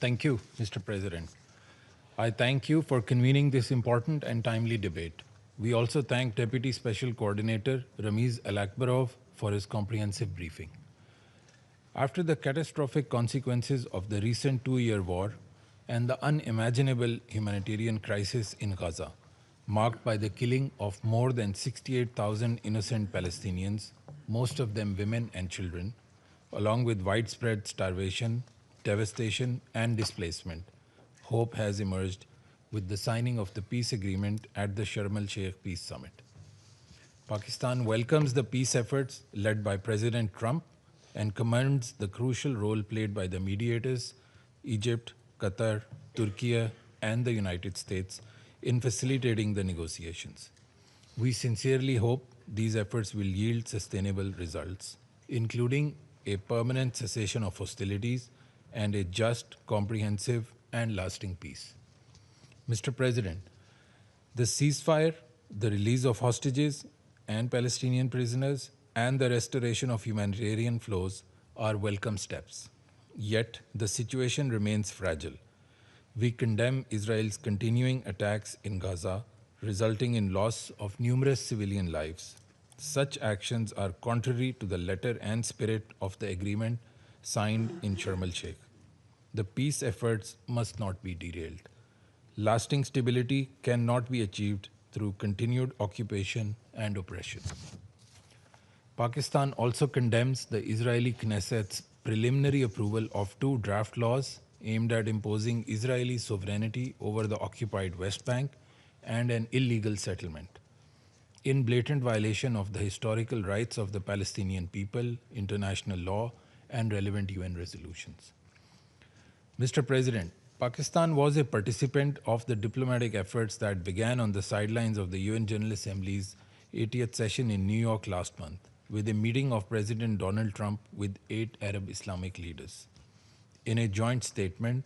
Thank you, Mr. President. I thank you for convening this important and timely debate. We also thank Deputy Special Coordinator Ramiz Alakbarov for his comprehensive briefing. After the catastrophic consequences of the recent two-year war and the unimaginable humanitarian crisis in Gaza, marked by the killing of more than 68,000 innocent Palestinians, most of them women and children, along with widespread starvation, devastation, and displacement, hope has emerged with the signing of the peace agreement at the Sharm el Sheikh Peace Summit. Pakistan welcomes the peace efforts led by President Trump and commends the crucial role played by the mediators, Egypt, Qatar, Turkey, and the United States in facilitating the negotiations. We sincerely hope these efforts will yield sustainable results, including a permanent cessation of hostilities and a just, comprehensive, and lasting peace. Mr. President, the ceasefire, the release of hostages and Palestinian prisoners, and the restoration of humanitarian flows are welcome steps. Yet, the situation remains fragile. We condemn Israel's continuing attacks in Gaza, resulting in loss of numerous civilian lives. Such actions are contrary to the letter and spirit of the agreement signed in Sharm el Sheikh. The peace efforts must not be derailed. Lasting stability cannot be achieved through continued occupation and oppression. Pakistan also condemns the Israeli Knesset's preliminary approval of two draft laws aimed at imposing Israeli sovereignty over the occupied West Bank and an illegal settlement, in blatant violation of the historical rights of the Palestinian people, international law, and relevant UN resolutions. Mr. President, Pakistan was a participant of the diplomatic efforts that began on the sidelines of the UN General Assembly's 80th session in New York last month, with a meeting of President Donald Trump with 8 Arab Islamic leaders. In a joint statement,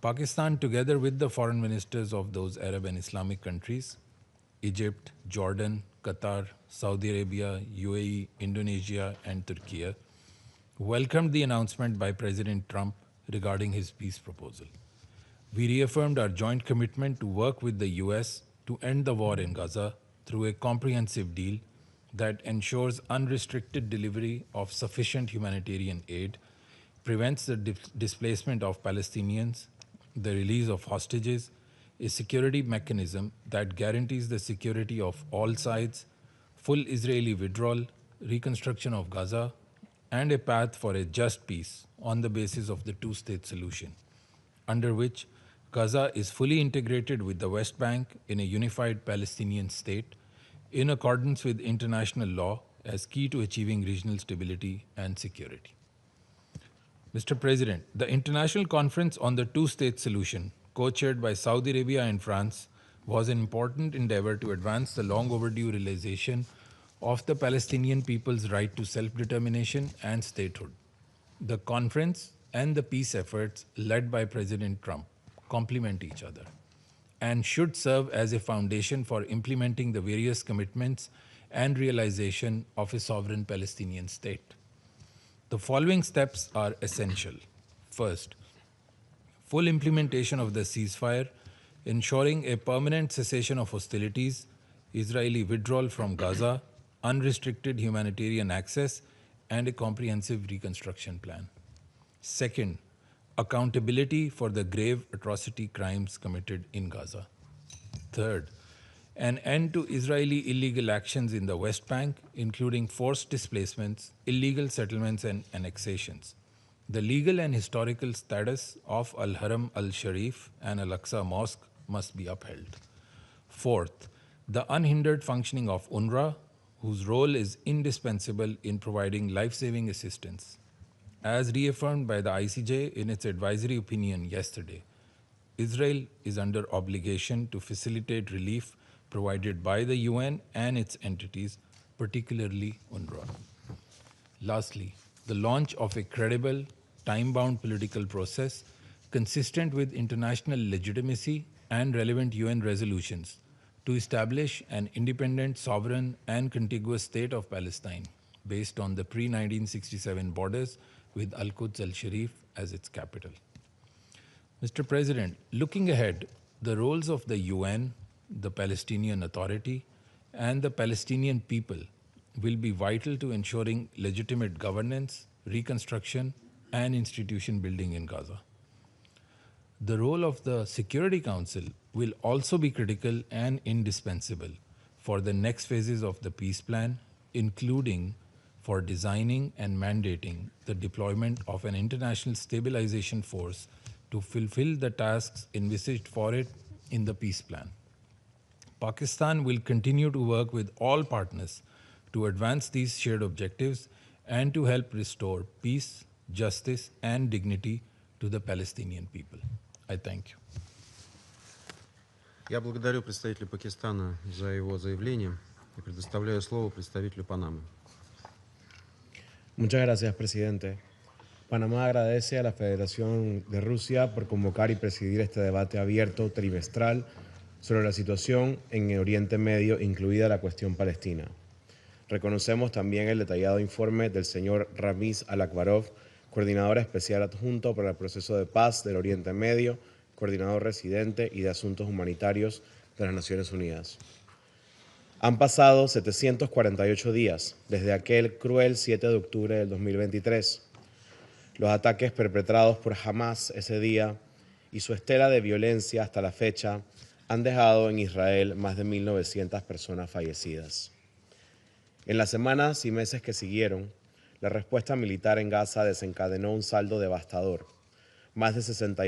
Pakistan, together with the foreign ministers of those Arab and Islamic countries, Egypt, Jordan, Qatar, Saudi Arabia, UAE, Indonesia, and Turkey, welcomed the announcement by President Trump regarding his peace proposal. We reaffirmed our joint commitment to work with the US to end the war in Gaza through a comprehensive deal that ensures unrestricted delivery of sufficient humanitarian aid, prevents the displacement of Palestinians, the release of hostages, a security mechanism that guarantees the security of all sides, full Israeli withdrawal, reconstruction of Gaza, and a path for a just peace on the basis of the two-state solution, under which Gaza is fully integrated with the West Bank in a unified Palestinian state in accordance with international law as key to achieving regional stability and security. Mr. President, the International Conference on the Two-State Solution, co-chaired by Saudi Arabia and France, was an important endeavor to advance the long overdue realization of the Palestinian people's right to self-determination and statehood. The conference and the peace efforts led by President Trump complement each other and should serve as a foundation for implementing the various commitments and realization of a sovereign Palestinian state. The following steps are essential. First, full implementation of the ceasefire, ensuring a permanent cessation of hostilities, Israeli withdrawal from Gaza, unrestricted humanitarian access, and a comprehensive reconstruction plan. Second, accountability for the grave atrocity crimes committed in Gaza. Third, an end to Israeli illegal actions in the West Bank, including forced displacements, illegal settlements, and annexations. The legal and historical status of Al-Haram al-Sharif and Al-Aqsa Mosque must be upheld. Fourth, the unhindered functioning of UNRWA, whose role is indispensable in providing life-saving assistance. As reaffirmed by the ICJ in its advisory opinion yesterday, Israel is under obligation to facilitate relief provided by the UN and its entities, particularly UNRWA. Lastly, the launch of a credible, time-bound political process consistent with international legitimacy and relevant UN resolutions to establish an independent, sovereign, and contiguous state of Palestine based on the pre-1967 borders with Al-Quds al-Sharif as its capital. Mr. President, looking ahead, the roles of the UN, the Palestinian Authority, and the Palestinian people will be vital to ensuring legitimate governance, reconstruction, and institution building in Gaza. The role of the Security Council will also be critical and indispensable for the next phases of the peace plan, including for designing and mandating the deployment of an international stabilization force to fulfill the tasks envisaged for it in the peace plan. Pakistan will continue to work with all partners to advance these shared objectives and to help restore peace, justice, and dignity to the Palestinian people. I thank you. Я благодарю представителя Пакистана за его заявление и предоставляю слово представителю Панамы. Muchas gracias, presidente. Panamá agradece a la Federación de Rusia por convocar y presidir este debate abierto trimestral sobre la situación en el Oriente Medio, incluida la cuestión palestina. Reconocemos también el detallado informe del señor Ramiz Al-Akbarov, coordinador especial adjunto para el proceso de paz del Oriente Medio, coordinador residente y de asuntos humanitarios de las Naciones Unidas. Han pasado 748 días desde aquel cruel 7 de octubre del 2023. Los ataques perpetrados por Hamas ese día y su estela de violencia hasta la fecha han dejado en Israel más de 1.900 personas fallecidas. En las semanas y meses que siguieron, la respuesta militar en Gaza desencadenó un saldo devastador. Más de 60